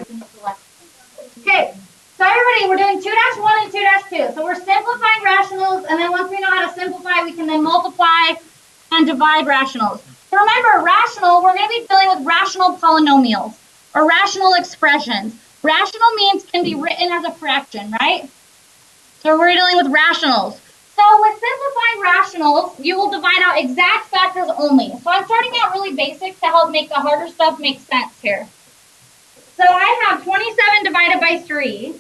Okay, so everybody, we're doing 2-1 and 2-2. So we're simplifying rationals, and then once we know how to simplify, we can then multiply and divide rationals. So remember, rational, we're going to be dealing with rational polynomials or rational expressions. Rational means can be written as a fraction, right? So we're dealing with rationals. So with simplifying rationals, you will divide out exact factors only. So I'm starting out really basic to help make the harder stuff make sense here. So I have 27 divided by 3.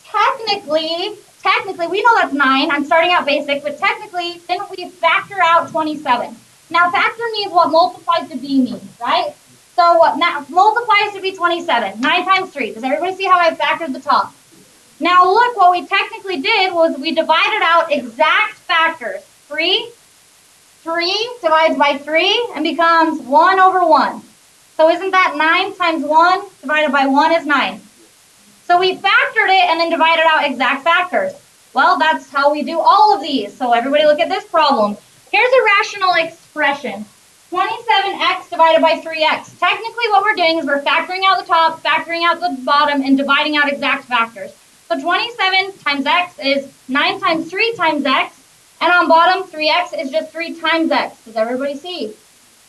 Technically, we know that's 9. I'm starting out basic, but technically, didn't we factor out 27? Now, factor means what multiplies to b means, right? So what multiplies to be 27? 9 times 3. Does everybody see how I factored the top? Now look, what we technically did was we divided out exact factors. 3 divides by 3 and becomes 1 over 1. So isn't that 9 times 1 divided by 1 is 9? So we factored it and then divided out exact factors. Well, that's how we do all of these. So everybody look at this problem. Here's a rational expression. 27x divided by 3x. Technically what we're doing is we're factoring out the top, factoring out the bottom, and dividing out exact factors. So 27 times x is 9 times 3 times x, and on bottom 3x is just 3 times x. Does everybody see?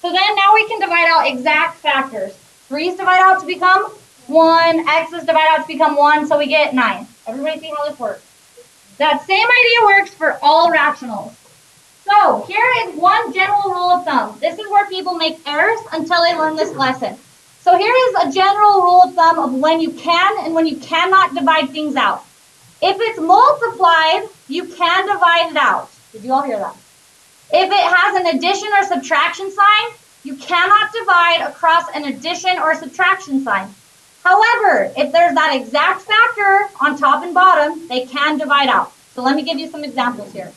So then now we can divide out exact factors. 3's divide out to become 1, x's divide out to become 1, so we get 9. Everybody see how this works? That same idea works for all rationals. So here is one general rule of thumb. This is where people make errors until they learn this lesson. So here is a general rule of thumb of when you can and when you cannot divide things out. If it's multiplied, you can divide it out. Did you all hear that? If it has an addition or subtraction sign, you cannot divide across an addition or subtraction sign. However, if there's that exact factor on top and bottom, they can divide out. So let me give you some examples here.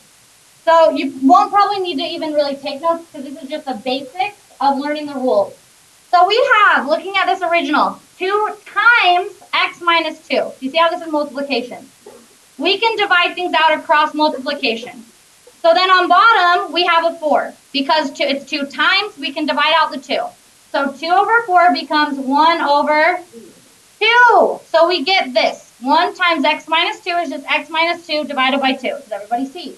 So you won't probably need to even really take notes because this is just the basics of learning the rules. So we have, looking at this original, 2 times x minus 2. You see how this is multiplication? We can divide things out across multiplication. So then on bottom, we have a 4. Because it's 2 times, we can divide out the 2. So 2 over 4 becomes 1 over 2. So we get this. 1 times x minus 2 is just x minus 2 divided by 2. Does everybody see?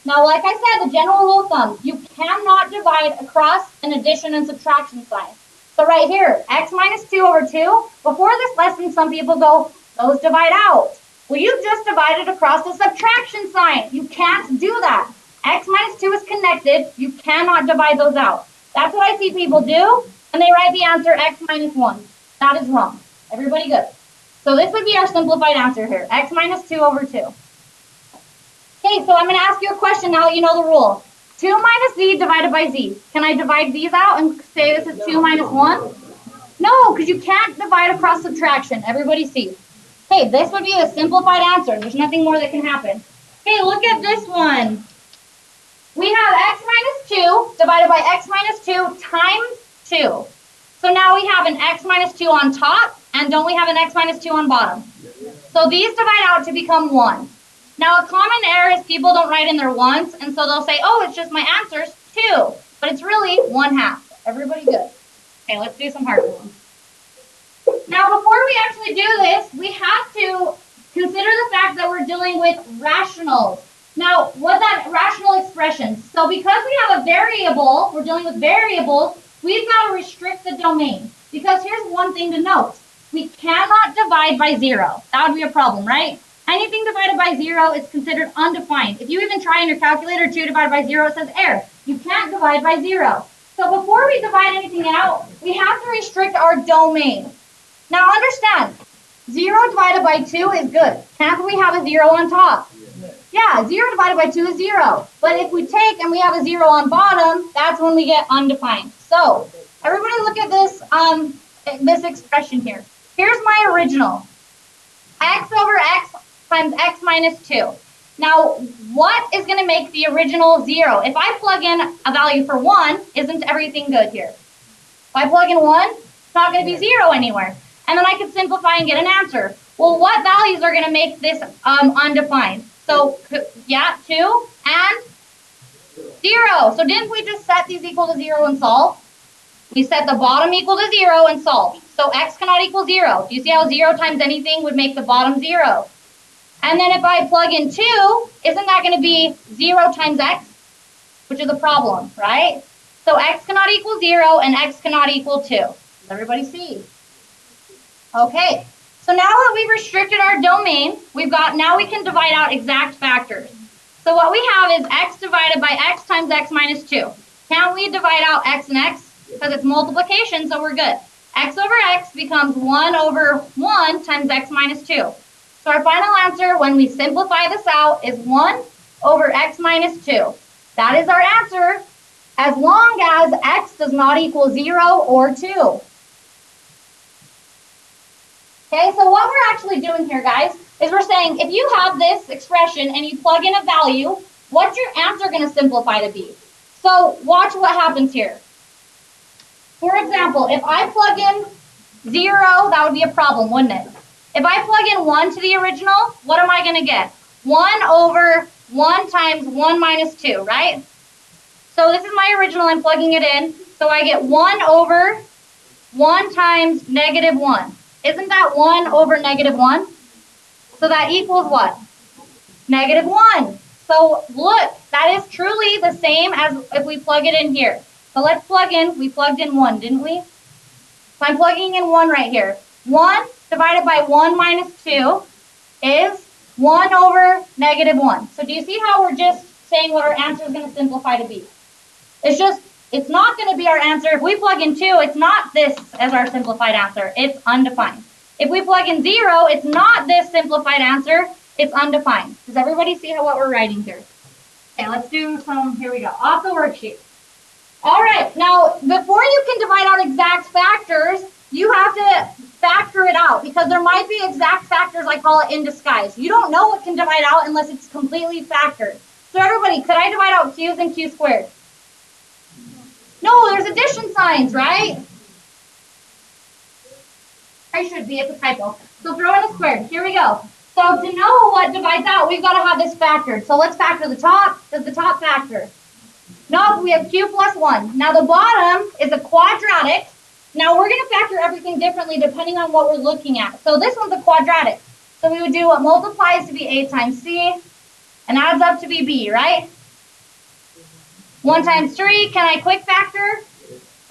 Now, like I said, the general rule of thumb, you cannot divide across an addition and subtraction sign. So right here, x minus 2 over 2. Before this lesson, some people go, those divide out. Well, you've just divided across the subtraction sign. You can't do that. X minus 2 is connected. You cannot divide those out. That's what I see people do, and they write the answer x minus 1. That is wrong. Everybody good? So this would be our simplified answer here, x minus 2 over 2. Okay, so I'm going to ask you a question now that you know the rule. 2 minus z divided by z. Can I divide these out and say this is 2 minus 1? No, because you can't divide across subtraction. Everybody see. Okay, this would be a simplified answer. There's nothing more that can happen. Okay, look at this one. We have x minus 2 divided by x minus 2 times 2. So now we have an x minus 2 on top, and don't we have an x minus 2 on bottom? So these divide out to become 1. Now, a common error is people don't write in their ones, and so they'll say, oh, it's just my answer's 2. But it's really 1/2. Everybody good? Okay, let's do some hard ones. Now, before we actually do this, we have to consider the fact that we're dealing with rationals. Now, what that rational expressions? So because we have a variable, we're dealing with variables, we've got to restrict the domain. Because here's one thing to note. We cannot divide by 0. That would be a problem, right? Anything divided by 0 is considered undefined. If you even try in your calculator 2 divided by 0, it says error. You can't divide by 0. So before we divide anything out, we have to restrict our domain. Now understand, 0 divided by 2 is good. Can't we have a 0 on top? Yeah, 0 divided by 2 is 0. But if we take and we have a 0 on bottom, that's when we get undefined. So everybody look at this, this expression here. Here's my original. X over x times x minus 2. Now, what is going to make the original 0? If I plug in a value for 1, isn't everything good here? If I plug in 1, it's not going to be 0 anywhere. And then I can simplify and get an answer. Well, what values are going to make this undefined? So, yeah, 2 and 0. So didn't we just set these equal to 0 and solve? We set the bottom equal to 0 and solve. So x cannot equal 0. Do you see how 0 times anything would make the bottom 0? And then if I plug in 2, isn't that going to be 0 times x? Which is a problem, right? So x cannot equal 0 and x cannot equal 2. Does everybody see? Okay. So now that we've restricted our domain, now we can divide out exact factors. So what we have is x divided by x times x minus 2. Can't we divide out x and x? Because it's multiplication, so we're good. X over x becomes 1 over 1 times x minus 2. So our final answer, when we simplify this out, is 1 over x minus 2. That is our answer, as long as x does not equal 0 or 2. Okay, so what we're actually doing here, guys, is we're saying if you have this expression and you plug in a value, what's your answer going to simplify to be? So watch what happens here. For example, if I plug in 0, that would be a problem, wouldn't it? If I plug in 1 to the original, what am I going to get? 1 over 1 times 1 minus 2, right? So this is my original, I'm plugging it in. So I get 1 over 1 times negative 1. Isn't that 1 over negative 1? So that equals what? Negative 1. So look, that is truly the same as if we plug it in here. So let's plug in. We plugged in 1, didn't we? So I'm plugging in 1 right here. 1 divided by 1 minus 2 is 1 over negative 1. So do you see how we're just saying what our answer is going to simplify to be? It's not going to be our answer. If we plug in 2, it's not this as our simplified answer. It's undefined. If we plug in 0, it's not this simplified answer. It's undefined. Does everybody see what we're writing here? Okay, let's do some, here we go, off the worksheet. All right, now before you can divide out exact factors, you have to factor it out because there might be exact factors, I call it in disguise. You don't know what can divide out unless it's completely factored. So everybody, could I divide out q's and q squared? No, there's addition signs, right? I should be, it's a typo. So throw in a squared. Here we go. So to know what divides out, we've got to have this factored. So let's factor the top. Does the top factor? No, we have q plus 1. Now the bottom is a quadratic. Now we're going to factor everything differently depending on what we're looking at. So this one's a quadratic. So we would do what multiplies to be a times c and adds up to be b, right? 1 times 3, can I quick factor?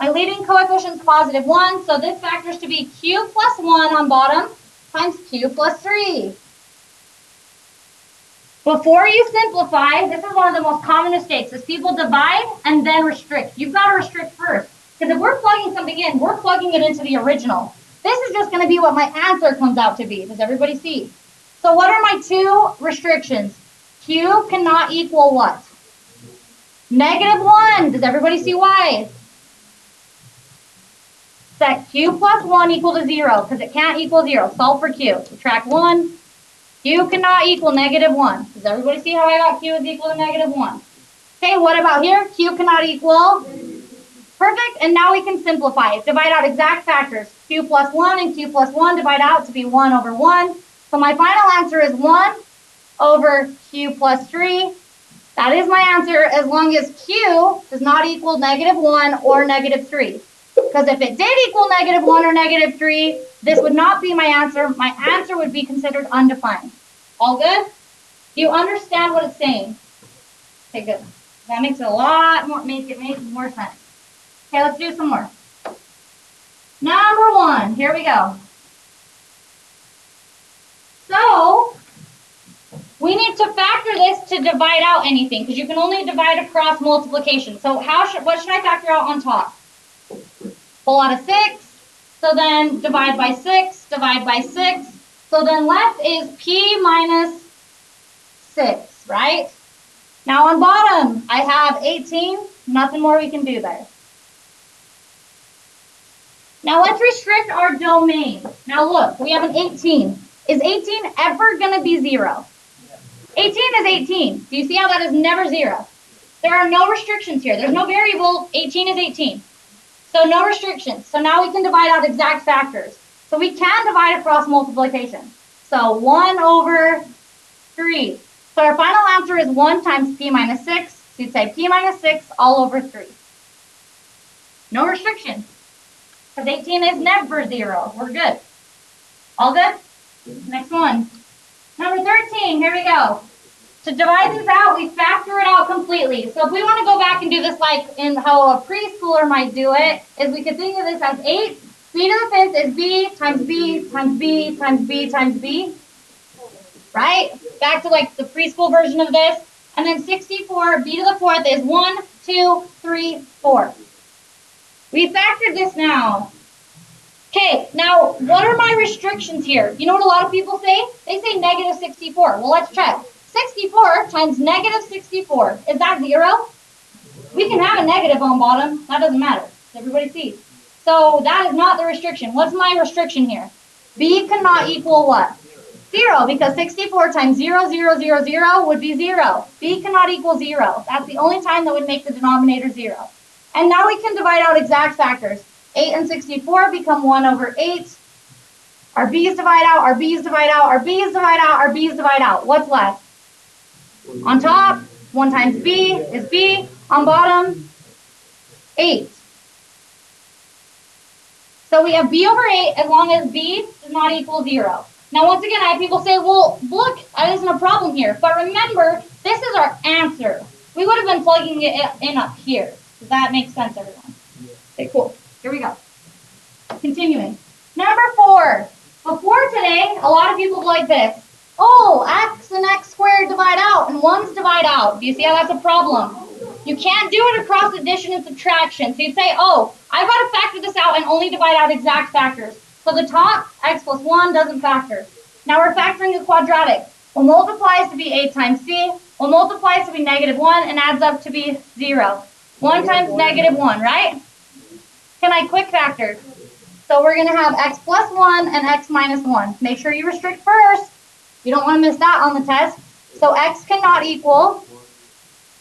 My leading coefficient is positive 1, so this factors to be q plus 1 on bottom times q plus 3. Before you simplify, this is one of the most common mistakes, is people divide and then restrict. You've got to restrict first, because if we're plugging something in, we're plugging it into the original. This is just going to be what my answer comes out to be. Does everybody see? So what are my 2 restrictions? Q cannot equal what? Negative 1. Does everybody see why? Set q plus 1 equal to 0, because it can't equal 0. Solve for q. Subtract 1. Q cannot equal negative 1. Does everybody see how I got q is equal to negative 1? Okay, what about here? Q cannot equal. Perfect, and now we can simplify it. Divide out exact factors. Q plus 1 and q plus 1 divide out to be 1 over 1. So my final answer is 1 over q plus 3. That is my answer as long as q does not equal negative 1 or negative 3. Because if it did equal negative 1 or negative 3, this would not be my answer. My answer would be considered undefined. All good? Do you understand what it's saying? Okay, good. That makes it a lot more, makes more sense. Okay, let's do some more. Number 1, here we go. So, we need to factor this to divide out anything, because you can only divide across multiplication. So what should I factor out on top? Pull out a 6, so then divide by 6, divide by 6. So then left is p minus 6, right? Now on bottom, I have 18, nothing more we can do there. Now let's restrict our domain. Now look, we have an 18. Is 18 ever going to be 0? 18 is 18. Do you see how that is never 0? There are no restrictions here. There's no variable. 18 is 18. So no restrictions. So now we can divide out exact factors. So we can divide across multiplication. So 1 over 3. So our final answer is 1 times p minus 6. So you'd say p minus 6 all over 3. No restriction. Because 18 is never 0. We're good. All good? Next one. Number 13, here we go. To divide this out, we factor it out completely. So if we want to go back and do this like in how a preschooler might do it, is we could think of this as 8. B to the 5th is B times B times B times B times B. Right? Back to like the preschool version of this. And then 64, B to the 4th is 1, 2, 3, 4. We factored this now. Okay, now what are my restrictions here? You know what a lot of people say? They say negative 64. Well, let's check. 64 times negative 64. Is that 0? We can have a negative on bottom. That doesn't matter. Everybody sees. So that is not the restriction. What's my restriction here? B cannot equal what? 0, because 64 times 0, 0, 0, 0 would be 0. B cannot equal 0. That's the only time that would make the denominator 0. And now we can divide out exact factors. 8 and 64 become 1 over 8. Our b's divide out, our b's divide out, our b's divide out, our b's divide out. What's left? On top, 1 times b is b. On bottom, 8. So we have b over 8 as long as b does not equal 0. Now, once again, I have people say, well, look, that isn't a problem here. But remember, this is our answer. We would have been plugging it in up here. Does that make sense, everyone? Okay, cool. Here we go. Continuing. Number 4. Before today, a lot of people go like this. Oh, x and x squared divide out, and 1's divide out. Do you see how that's a problem? You can't do it across addition and subtraction. So you'd say, oh, I've got to factor this out and only divide out exact factors. So the top, x plus 1, doesn't factor. Now we're factoring a quadratic. What multiplies to be 8 times c, what multiplies to be negative 1, and adds up to be 0. 1 times negative 1, right? Can I quick factor? So we're going to have x plus 1 and x minus 1. Make sure you restrict first. You don't want to miss that on the test. So x cannot equal,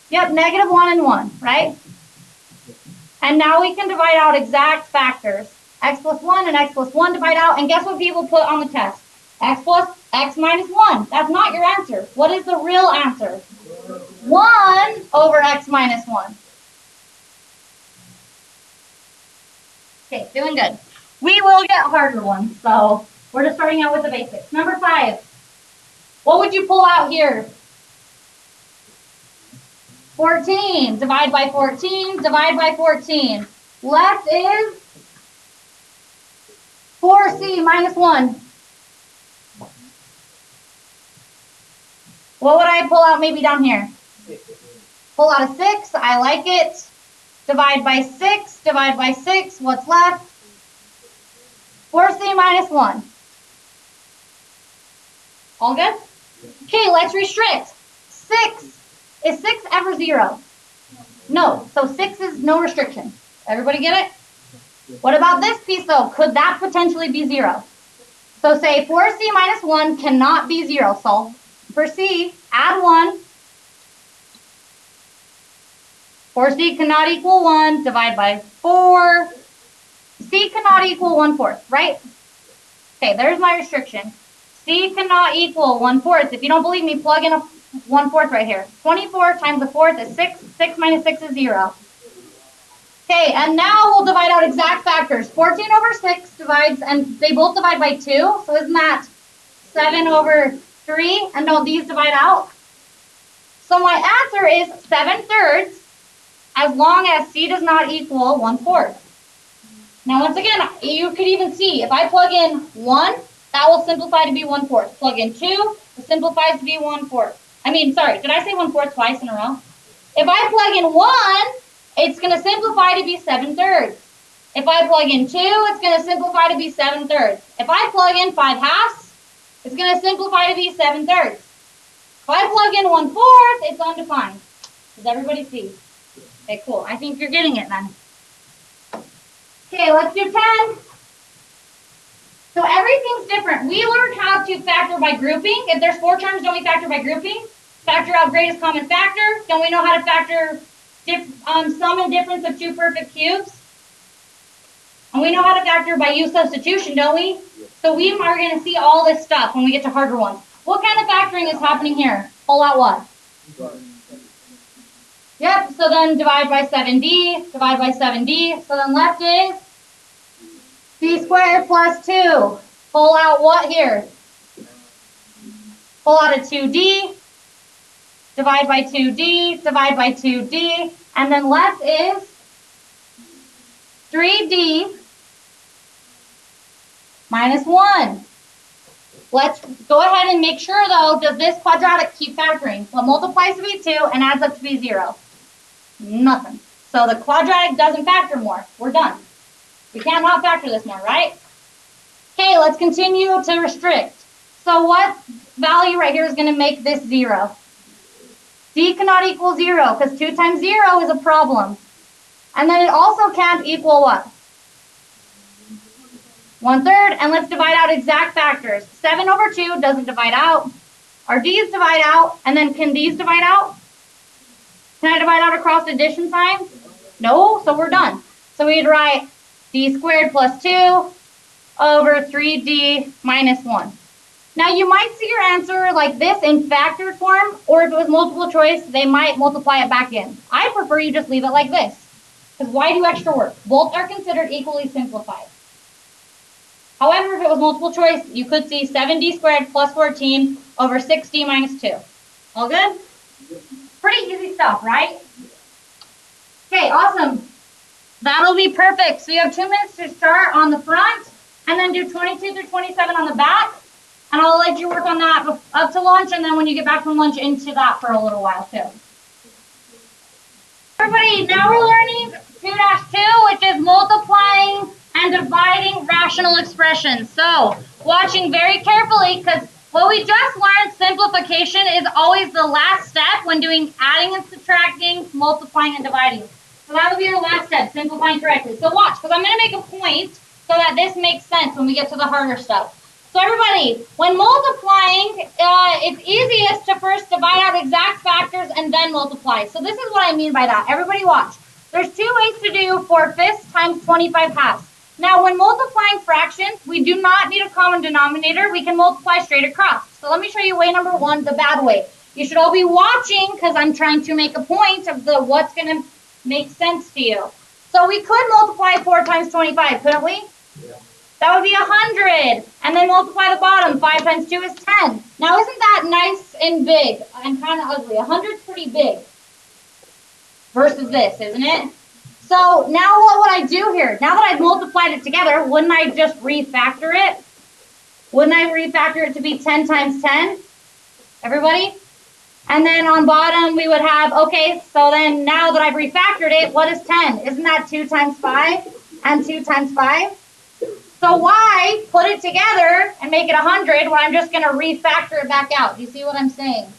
yep, negative 1 and 1, right? And now we can divide out exact factors. X plus 1 and x plus 1 divide out. And guess what people put on the test? X plus x minus 1. That's not your answer. What is the real answer? 1 over x minus 1. Okay, doing good. We will get harder ones, so we're just starting out with the basics. Number 5. What would you pull out here? 14. Divide by 14. Divide by 14. Left is 4c minus 1. What would I pull out maybe down here? Pull out a 6. I like it. Divide by 6. Divide by 6. What's left? 4c minus 1. All good? Okay, let's restrict. 6. Is 6 ever 0? No. So 6 is no restriction. Everybody get it? What about this piece, though? Could that potentially be 0? So say 4c minus 1 cannot be 0. Solve for c. Add 1. 4c cannot equal 1. Divide by 4. C cannot equal 1/4, right? Okay, there's my restriction. C cannot equal 1/4. If you don't believe me, plug in a 1/4 right here. 24 times the 4th is 6. 6 minus 6 is 0. Okay, and now we'll divide out exact factors. 14 over 6 divides, and they both divide by 2. So isn't that 7 over 3? And don't these divide out? So my answer is 7/3 as long as C does not equal 1/4. Now, once again, you could even see, if I plug in 1, that will simplify to be 1/4. Plug in 2, it simplifies to be 1/4. I mean, sorry, did I say 1/4 twice in a row? If I plug in 1, it's going to simplify to be 7/3. If I plug in 2, it's going to simplify to be 7/3. If I plug in 5/2, it's going to simplify to be 7/3. If I plug in 1/4, it's undefined. Does everybody see? Okay, cool. I think you're getting it then. Okay, let's do 10. So everything's different. We learned how to factor by grouping. If there's 4 terms, don't we factor by grouping? Factor out greatest common factor. Don't we know how to factor sum and difference of 2 perfect cubes? And we know how to factor by use substitution, don't we? So we are going to see all this stuff when we get to harder ones. What kind of factoring is happening here? Pull out what? Yep, so then divide by 7d, divide by 7d. So then left is d squared plus 2. Pull out what here? Pull out a 2d, divide by 2d, divide by 2d, and then left is 3d minus 1. Let's go ahead and make sure, though, does this quadratic keep factoring? What multiplies to be 2 and adds up to be 0? Nothing. So the quadratic doesn't factor more. We're done. We can't not factor this more, right? Okay, let's continue to restrict. So what value right here is going to make this 0? D cannot equal 0 because 2 times 0 is a problem. And then it also can't equal what? 1/3, and let's divide out exact factors. 7 over 2 doesn't divide out. Our d's divide out, and then can these divide out? Can I divide out across addition signs? No, so we're done. So we'd write d squared plus 2 over 3d minus 1. Now you might see your answer like this in factored form, or if it was multiple choice, they might multiply it back in. I prefer you just leave it like this, because why do extra work? Both are considered equally simplified. However, if it was multiple choice, you could see 7d squared plus 14 over 6d minus 2. All good? Pretty easy stuff, right? Okay, awesome. That'll be perfect. So you have 2 minutes to start on the front, and then do 22 through 27 on the back. And I'll let you work on that up to lunch, and then when you get back from lunch, into that for a little while, too. Everybody, now we're learning 2-2, which is multiplying and dividing rational expressions. So, watching very carefully, because what we just learned, simplification, is always the last step when doing adding and subtracting, multiplying and dividing. So that will be your last step, simplifying correctly. So watch, because I'm going to make a point so that this makes sense when we get to the harder stuff. So everybody, when multiplying, it's easiest to first divide out exact factors and then multiply. So this is what I mean by that. Everybody watch. There's 2 ways to do 4/5 times 25 halves. Now, when multiplying fractions, we do not need a common denominator. We can multiply straight across. So let me show you way number 1, the bad way. You should all be watching because I'm trying to make a point of what's going to make sense to you. So we could multiply 4 times 25, couldn't we? Yeah. That would be 100. And then multiply the bottom. 5 times 2 is 10. Now, isn't that nice and big and kind of ugly? 100 is pretty big versus this, isn't it? So now what would I do here? Now that I've multiplied it together, wouldn't I just refactor it? Wouldn't I refactor it to be 10 times 10? Everybody? And then on bottom we would have, okay, so then now that I've refactored it, what is 10? Isn't that 2 times 5 and 2 times 5? So why put it together and make it 100 when I'm just going to refactor it back out? Do you see what I'm saying?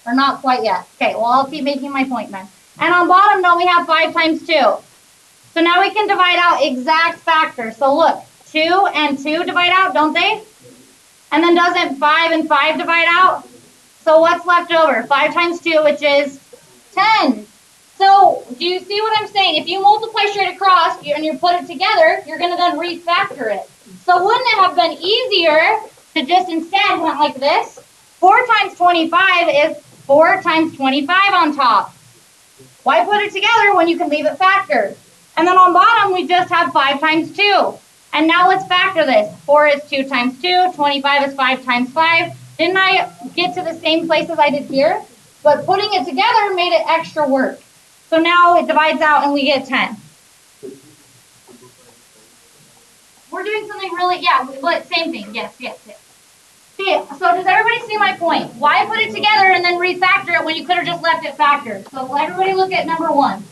Or not quite yet? Okay, well, I'll keep making my point then. And on bottom, now we have 5 times 2. So now we can divide out exact factors. So look, 2 and 2 divide out, don't they? And then doesn't 5 and 5 divide out? So what's left over? 5 times 2, which is 10. So do you see what I'm saying? If you multiply straight across and you put it together, you're going to then refactor it. So wouldn't it have been easier to just instead went like this? 4 times 25 is 4 times 25 on top. Why put it together when you can leave it factored? And then on bottom, we just have 5 times 2. And now let's factor this. 4 is 2 times 2. 25 is 5 times 5. Didn't I get to the same place as I did here? But putting it together made it extra work. So now it divides out and we get 10. We're doing something really, yeah, but same thing. Yes. Okay, so does everybody see my point? Why put it together and then refactor it when you could have just left it factored? So everybody look at number 1.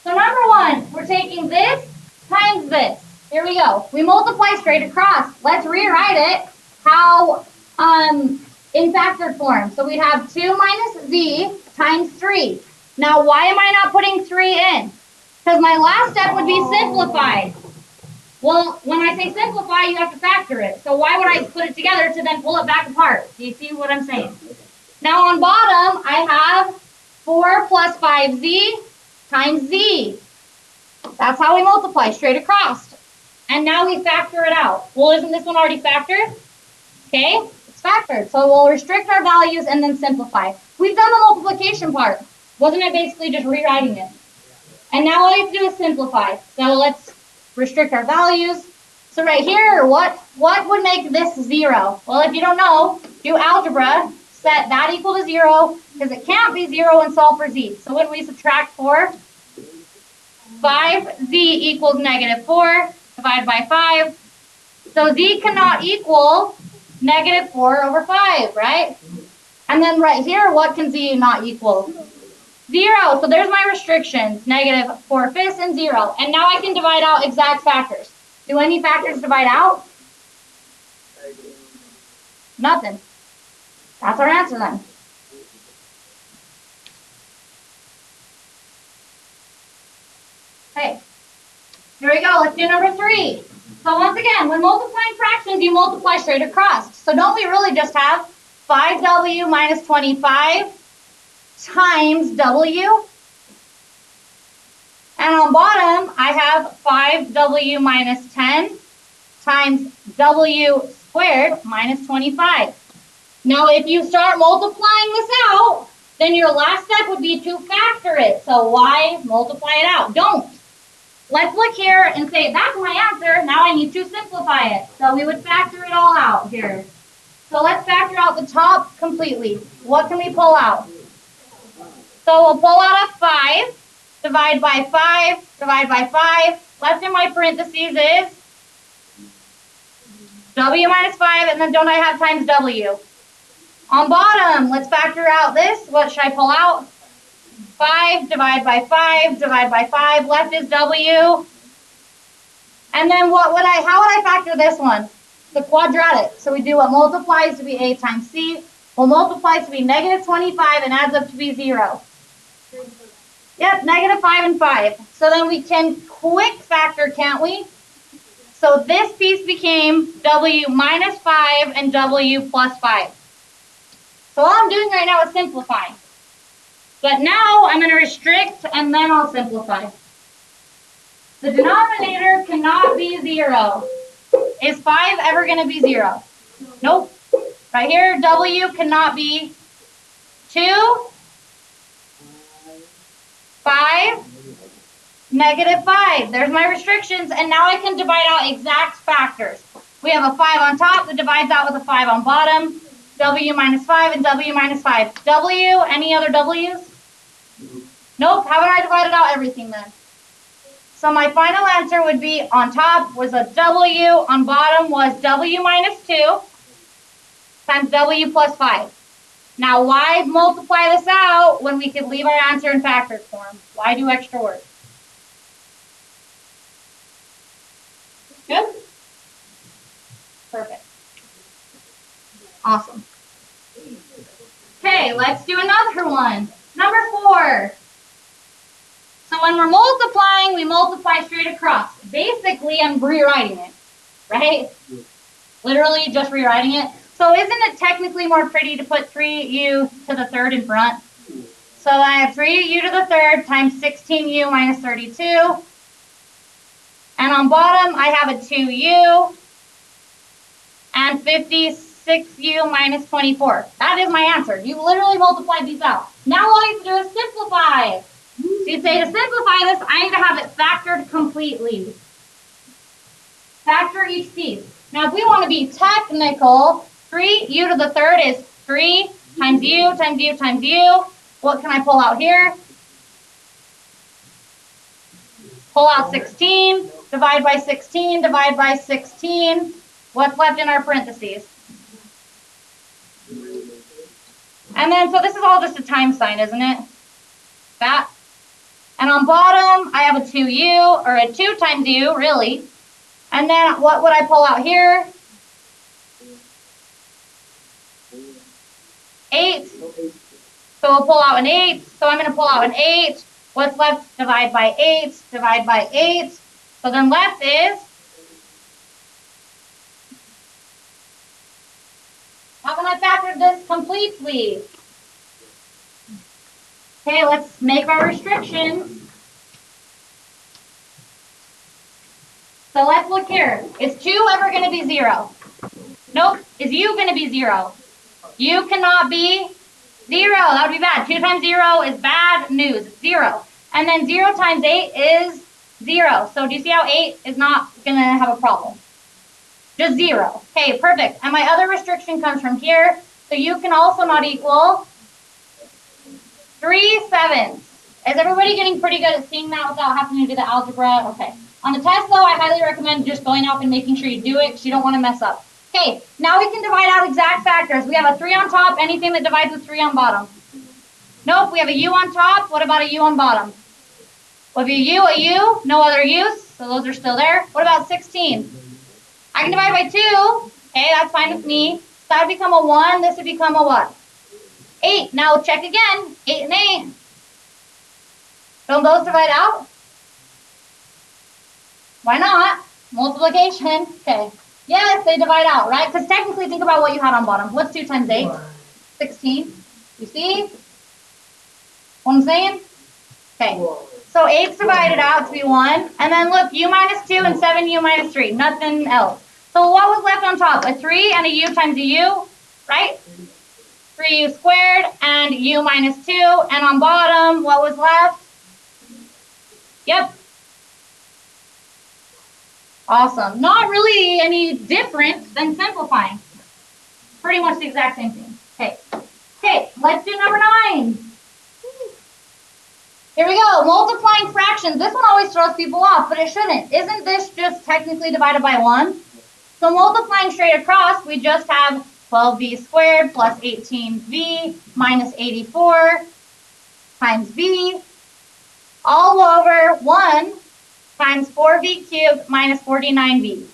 So number 1, we're taking this times this. Here we go. We multiply straight across. Let's rewrite it how in factored form. So we'd have 2 minus z times 3. Now why am I not putting 3 in? Because my last step would be simplified. Well, when I say simplify, you have to factor it. So why would I put it together to then pull it back apart? Do you see what I'm saying? Now on bottom, I have 4 plus 5z times z. That's how we multiply, straight across. And now we factor it out. Well, isn't this one already factored? Okay, it's factored. So we'll restrict our values and then simplify. We've done the multiplication part. Wasn't I basically just rewriting it? And now all you have to do is simplify. So let's restrict our values. So right here, what would make this 0? Well, if you don't know, do algebra, set that equal to 0, because it can't be 0 and solve for z. So when we subtract 4, 5z equals -4, divide by 5. So z cannot equal -4 over 5, right? And then right here, what can z not equal? 0. So there's my restrictions, -4/5 and 0. And now I can divide out exact factors. Do any factors divide out? Nothing. That's our answer then. Okay. Here we go. Let's do number 3. So once again, when multiplying fractions, you multiply straight across. So don't we really just have 5w minus 25 times w? And on bottom, I have 5w minus 10 times w squared minus 25. Now, if you start multiplying this out, then your last step would be to factor it. So why multiply it out? Don't. Let's look here and say, that's my answer. Now I need to simplify it. So we would factor it all out here. So let's factor out the top completely. What can we pull out? So we'll pull out a 5, divide by 5, divide by 5. Left in my parentheses is w minus 5, and then don't I have times w? On bottom, let's factor out this. What should I pull out? 5, divide by 5, divide by 5. Left is w. And then how would I factor this one? The quadratic. So we do what multiplies to be a times c. Well, multiplies to be -25 and adds up to be 0. Yep, -5 and 5. So then we can quick factor, can't we? So this piece became w minus 5 and w plus 5. So all I'm doing right now is simplifying. But now I'm going to restrict and then I'll simplify. The denominator cannot be 0. Is 5 ever going to be 0? Nope. Right here, w cannot be 2, 5, -5. There's my restrictions, and now I can divide out exact factors. We have a 5 on top that divides out with a 5 on bottom. W minus 5 and W minus 5. W, any other W's? Nope, haven't I divided out everything then? So my final answer would be on top was a W, on bottom was W minus 2 times W plus 5. Now why multiply this out when we could leave our answer in factored form? Why do extra work? Good? Perfect. Awesome. Okay, let's do another one. Number 4. So when we're multiplying, we multiply straight across. Basically, I'm rewriting it, right? Literally just rewriting it. So isn't it technically more pretty to put 3u to the third in front? So I have 3u to the third times 16u minus 32. And on bottom, I have a 2u and 56u minus 24. That is my answer. You literally multiplied these out. Now all you have to do is simplify. So you say to simplify this, I need to have it factored completely. Factor each piece. Now if we want to be technical, 3u to the third is 3 times u times u times u. What can I pull out here? Pull out 16, divide by 16, divide by 16. What's left in our parentheses? And then, so this is all just a times sign, isn't it? That. And on bottom, I have a 2u, or a 2 times u, really. And then, what would I pull out here? 8. So we'll pull out an 8. So I'm going to pull out an 8. What's left? Divide by 8, divide by 8. So then left is, how can I factor this completely? Okay, let's make our restrictions. So let's look here. Is 2 ever going to be 0? Nope. Is u going to be 0? U cannot be 0. That would be bad. 2 times 0 is bad news. 0. And then 0 times 8 is 0. So do you see how 8 is not going to have a problem? Just 0. Okay, perfect. And my other restriction comes from here. So you can also not equal 3/7. Is everybody getting pretty good at seeing that without having to do the algebra? Okay. On the test, though, I highly recommend just going off and making sure you do it because you don't want to mess up. Okay, now we can divide out exact factors. We have a 3 on top, anything that divides with 3 on bottom. Nope, we have a u on top. What about a u on bottom? Well, if a u, no other use, so those are still there. What about 16? I can divide by 2. Okay, that's fine with me. So that would become a 1. This would become a what? 8. Now check again. 8 and 8. Don't those divide out? Why not? Multiplication. Okay. Yes, they divide out, right? Because technically, think about what you had on bottom. What's 2 times 8? 16. You see what I'm saying? Okay. So 8's divided out to be 1. And then look, u minus 2 and 7u minus 3. Nothing else. So what was left on top? A 3 and a u times a u, right? 3u squared and u minus 2. And on bottom, what was left? Yep. Awesome. Not really any different than simplifying. Pretty much the exact same thing. Okay. Okay, let's do number 9. Here we go. Multiplying fractions. This one always throws people off, but it shouldn't. Isn't this just technically divided by 1? So multiplying straight across, we just have 12v squared plus 18v minus 84 times v all over 1 times 4v cubed minus 49v.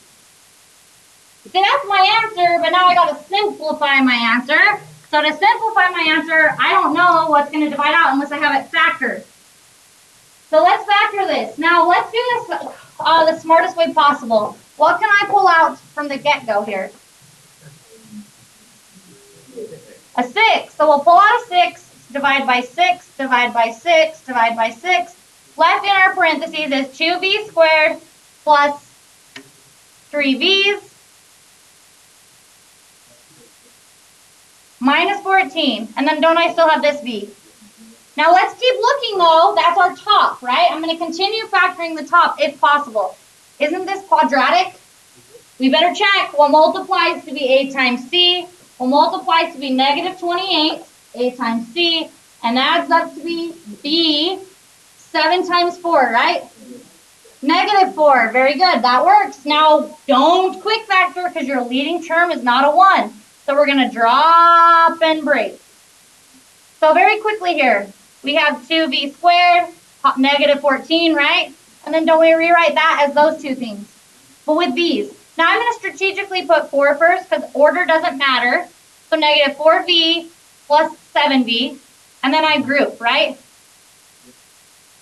See, that's my answer, but now I got to simplify my answer. So to simplify my answer, I don't know what's going to divide out unless I have it factored. So let's factor this. Now let's do this the smartest way possible. What can I pull out from the get-go here? A 6. So we'll pull out a 6, divide by 6, divide by 6, divide by 6. Left in our parentheses is 2v squared plus 3v's minus 14. And then don't I still have this v? Now let's keep looking though. That's our top, right? I'm going to continue factoring the top if possible. Isn't this quadratic? We better check. What multiplies to be a times c? What multiplies to be negative 28, a times c, and adds up to be b, 7 times 4, right? Negative 4. Very good. That works. Now, don't quick factor because your leading term is not a 1. So we're going to drop and break. So very quickly here, we have 2v squared, negative 14, right? And then don't we rewrite that as those two things? But with these. Now I'm going to strategically put 4 first because order doesn't matter. So negative 4v plus 7v. And then I group, right?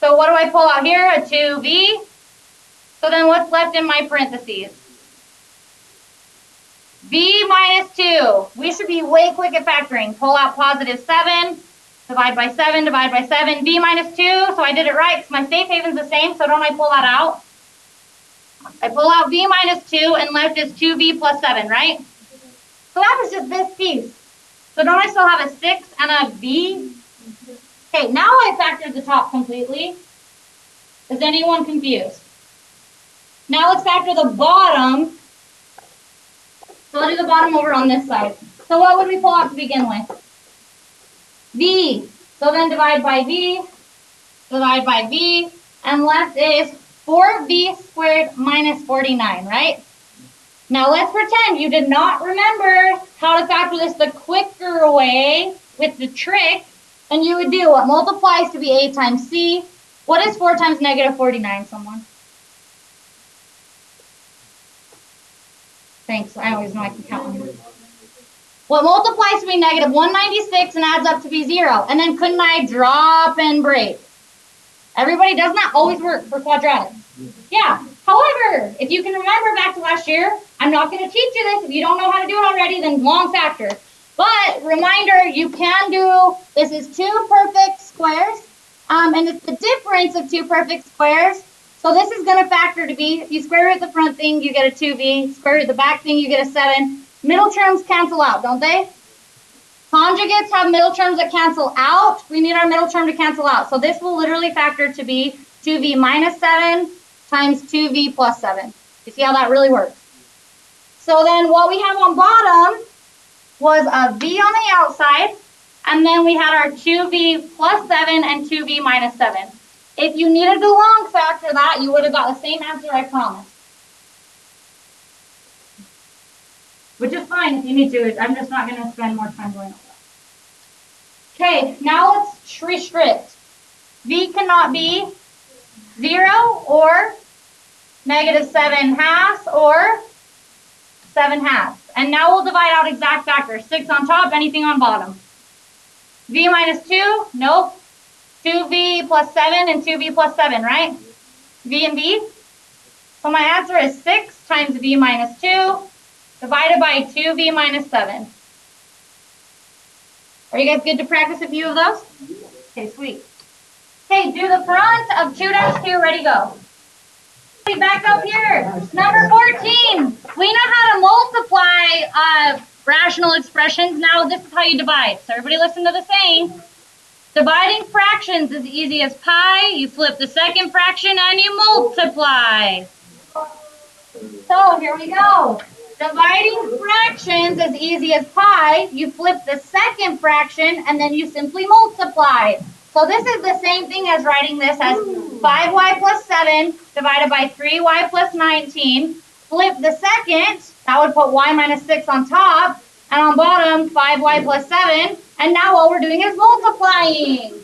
So what do I pull out here? A 2v. So then what's left in my parentheses? v minus 2. We should be way quick at factoring. Pull out positive 7. Divide by 7, divide by 7. v minus 2. So I did it right because my safe haven's the same. So don't I pull that out? I pull out v minus 2 and left is 2v plus 7, right? So that was just this piece. So don't I still have a 6 and a v? Okay, now I factored the top completely. Is anyone confused? Now let's factor the bottom. So I'll do the bottom over on this side. So what would we pull out to begin with? V. So then divide by v, and left is 4v squared minus 49, right? Now let's pretend you did not remember how to factor this the quicker way with the trick. And you would do what multiplies to be a times c. What is 4 times negative 49, someone? Thanks, I always know I can count on you. What multiplies to be negative 196 and adds up to be 0. And then couldn't I drop and break? Everybody, doesn't that always work for quadratics? Yeah. However, if you can remember back to last year, I'm not going to teach you this. If you don't know how to do it already, then long factor. But reminder, you can do, this is 2 perfect squares. And it's the difference of 2 perfect squares. So this is going to factor to be, if you square root the front thing, you get a 2v. Square root the back thing, you get a 7. Middle terms cancel out, don't they? Conjugates have middle terms that cancel out. We need our middle term to cancel out. So this will literally factor to be 2v minus 7 times 2v plus 7. You see how that really works? So then what we have on bottom was a v on the outside, and then we had our 2v plus 7 and 2v minus 7. If you needed to long factor that, you would have got the same answer, I promise. Which is fine if you need to. I'm just not going to spend more time going over that. Okay, now let's restrict. V cannot be 0 or negative 7 halves or 7 halves. And now we'll divide out exact factors. 6 on top, anything on bottom. V minus 2, nope. 2v plus 7 and 2v plus 7, right? V and V. So my answer is 6 times v minus 2 divided by 2v minus 7. Are you guys good to practice a few of those? Okay, sweet. Okay, do the front of 2-2, ready, go. Back up here, number 14. We know how to multiply rational expressions. Now this is how you divide. So everybody listen to the saying. Dividing fractions is easy as pie. You flip the second fraction and you multiply. So here we go. Dividing fractions is easy as pie. You flip the second fraction and then you simply multiply. So this is the same thing as writing this as 5y plus 7 divided by 3y plus 19. Flip the second, that would put y minus 6 on top, and on bottom 5y plus 7. And now all we're doing is multiplying.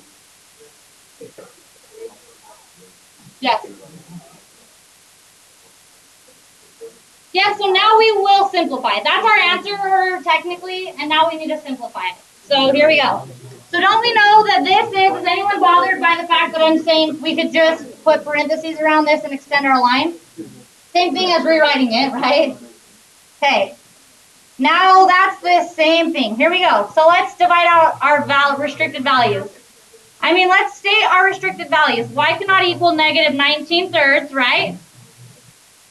Yes. Yeah, so now we will simplify. That's our answer technically, and now we need to simplify it. So here we go. So don't we know that this is anyone bothered by the fact that I'm saying we could just put parentheses around this and extend our line? Same thing as rewriting it, right? Okay. Now that's the same thing. Here we go. So let's divide out our restricted values. Let's state our restricted values. Y cannot equal negative 19/3, right?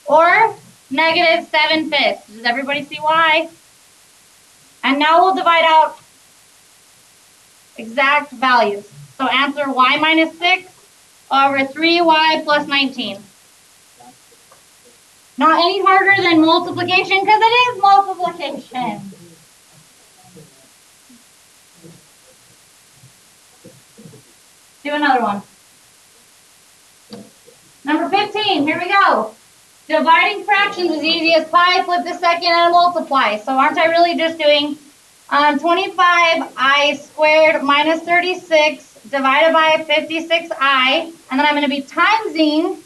Or negative 7/5. Does everybody see why? And now we'll divide out exact values. So answer y minus 6 over 3y plus 19. Not any harder than multiplication because it is multiplication. Do another one. Number 15, here we go. Dividing fractions is easy as pie, flip the second and multiply. So aren't I really just doing 25i squared minus 36 divided by 56i, and then I'm going to be timesing,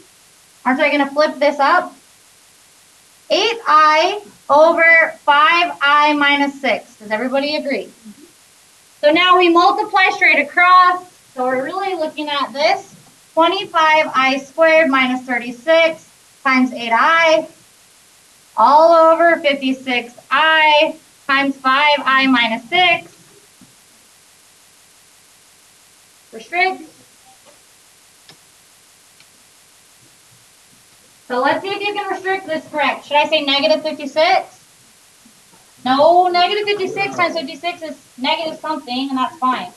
aren't I going to flip this up? 8i over 5i minus 6. Does everybody agree? So now we multiply straight across, so we're really looking at this. 25i squared minus 36 times 8i all over 56i times 5i minus 6. Restrict. So let's see if you can restrict this correct. Should I say negative 56? No, negative 56 times 56 is negative something, and that's fine.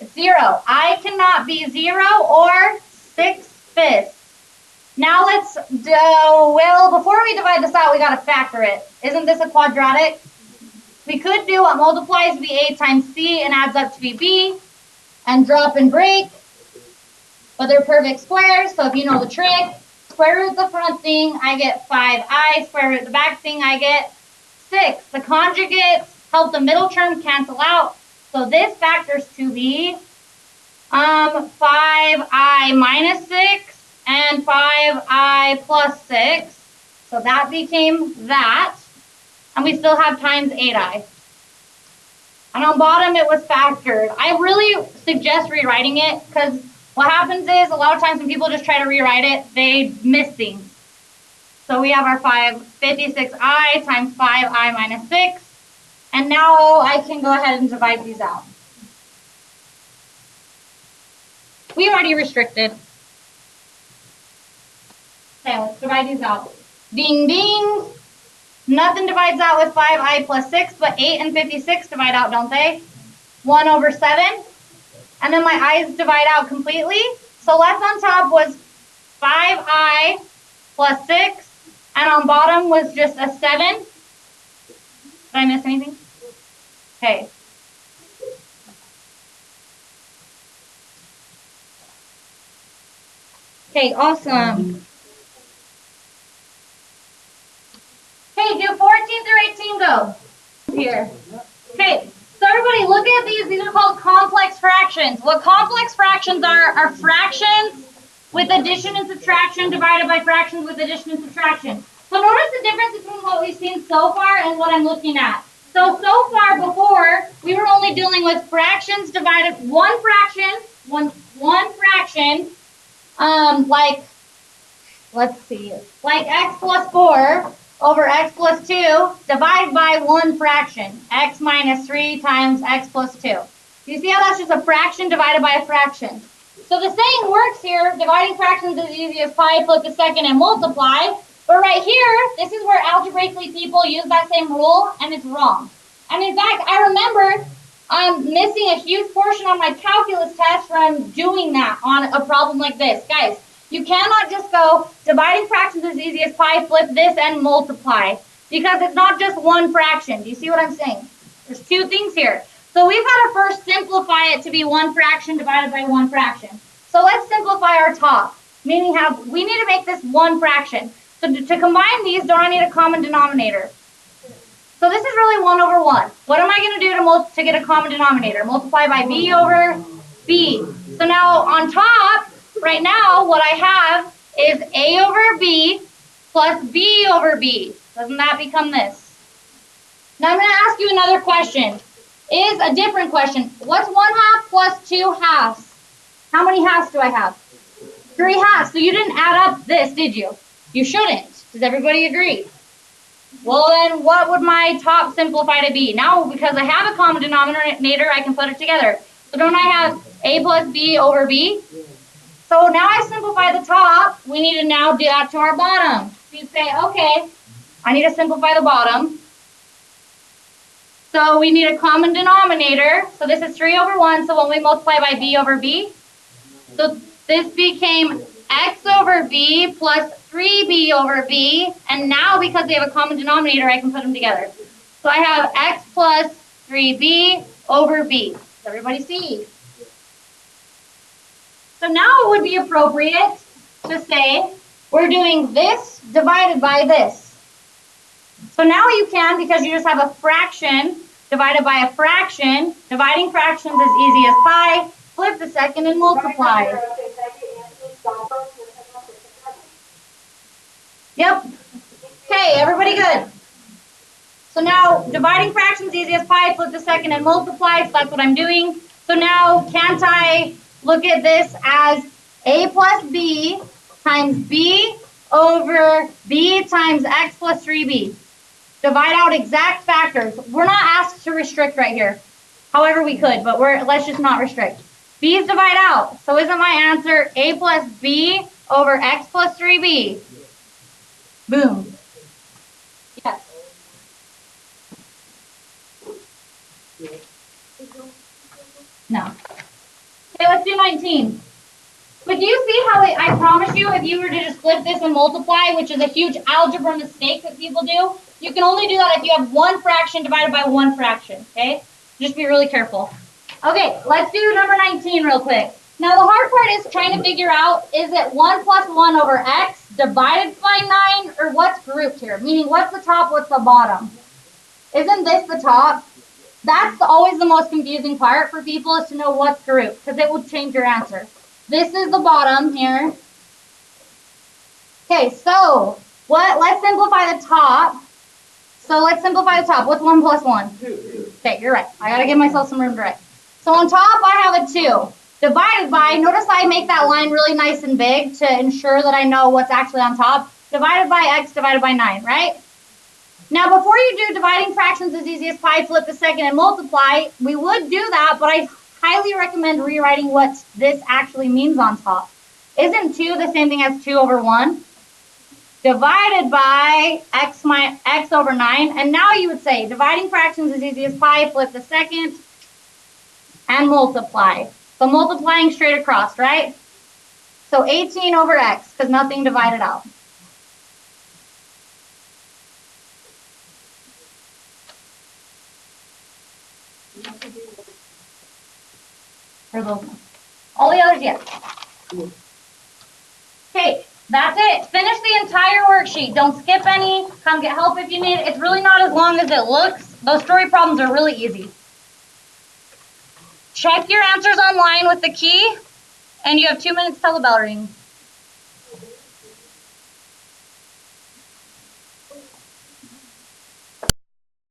It's 0. I cannot be 0 or 6/5. Now let's do, well, before we divide this out, we got to factor it. Isn't this a quadratic? We could do what multiplies VA times C and adds up to VB and drop and break, but they're perfect squares, so if you know the trick, square root the front thing, I get 5i, square root the back thing, I get 6. The conjugates help the middle term cancel out, so this factors to be 5i minus 6 and 5i plus 6, so that became that. And we still have times 8i. And on bottom, it was factored. I really suggest rewriting it because what happens is a lot of times when people just try to rewrite it, they miss things. So we have our 56i times 5i minus 6. And now I can go ahead and divide these out. We already restricted. Okay, let's divide these out. Ding, ding. Nothing divides out with 5i plus 6, but 8 and 56 divide out, don't they? 1 over 7. And then my i's divide out completely. So left on top was 5i plus 6. And on bottom was just a 7. Did I miss anything? Okay. Okay, awesome. Okay, do 14 through 18 go. Here. Okay, so everybody look at these. These are called complex fractions. What complex fractions are fractions with addition and subtraction divided by fractions with addition and subtraction. So notice the difference between what we've seen so far and what I'm looking at. So far before, we were only dealing with fractions divided, one fraction, like, let's see, like x plus 4 over x plus 2 divided by one fraction, x minus 3 times x plus 2. You see how that's just a fraction divided by a fraction? So the saying works here, dividing fractions is as easy as pi, flip the second, and multiply. But right here, this is where algebraically people use that same rule, and it's wrong. And in fact, I remember missing a huge portion on my calculus test from doing that on a problem like this. Guys, you cannot just go dividing fractions as easy as pi, flip this, and multiply. Because it's not just one fraction. Do you see what I'm saying? There's two things here. So we've got to first simplify it to be one fraction divided by one fraction. So let's simplify our top. Meaning we need to make this one fraction. So to combine these, don't I need a common denominator? So this is really 1 over 1. What am I going to do to get a common denominator? Multiply by b over b. So now on top, right now, what I have is a over b plus b over b. Doesn't that become this? Now I'm going to ask you another question. Is a different question. What's 1 half plus 2 halves? How many halves do I have? 3 halves. So you didn't add up this, did you? You shouldn't. Does everybody agree? Well, then what would my top simplify to be? Now, because I have a common denominator, I can put it together. So don't I have a plus b over b? So now I simplify the top. We need to now do that to our bottom. So you say, okay, I need to simplify the bottom. So we need a common denominator. So this is 3 over 1. So when we multiply by b over b, so this became x over b plus 3b over b. And now because they have a common denominator, I can put them together. So I have x plus 3b over b. Does everybody see? So now it would be appropriate to say we're doing this divided by this. So now you can, because you just have a fraction divided by a fraction, dividing fractions as easy as pi, flip the second and multiply. Yep. Okay, everybody good? So now dividing fractions easy as pi, flip the second and multiply, so that's what I'm doing. So now can't I look at this as a plus b times b over b times x plus 3b. Divide out exact factors. We're not asked to restrict right here. However, we could, but let's just not restrict. B's divide out. So isn't my answer a plus b over x plus 3b? Boom. Yes. No. Okay, let's do 19. But do you see how I promise you, if you were to just flip this and multiply, which is a huge algebra mistake that people do, you can only do that if you have one fraction divided by one fraction, okay? Just be really careful. Okay, let's do number 19 real quick. Now the hard part is trying to figure out, is it 1 plus 1 over x divided by 9, or what's grouped here? Meaning, what's the top, what's the bottom? Isn't this the top? That's always the most confusing part for people, is to know what's grouped, because it will change your answer. This is the bottom here. Okay, so let's simplify the top. So let's simplify the top. What's 1 plus 1? 2. Okay, you're right. I got to give myself some room to write. So on top, I have a 2. Divided by, notice I make that line really nice and big to ensure that I know what's actually on top. Divided by x divided by 9, right? Now, before you do dividing fractions as easy as pi, flip the second and multiply, we would do that, but I highly recommend rewriting what this actually means on top. Isn't 2 the same thing as 2 over 1? divided by x over 9. And now you would say dividing fractions is easy as pie, flip the second, and multiply. So multiplying straight across, right? So 18 over x, because nothing divided out. All the others, yes. Okay, that's it. Finish the entire worksheet. Don't skip any. Come get help if you need it. It's really not as long as it looks. Those story problems are really easy. Check your answers online with the key, and you have 2 minutes till the bell rings.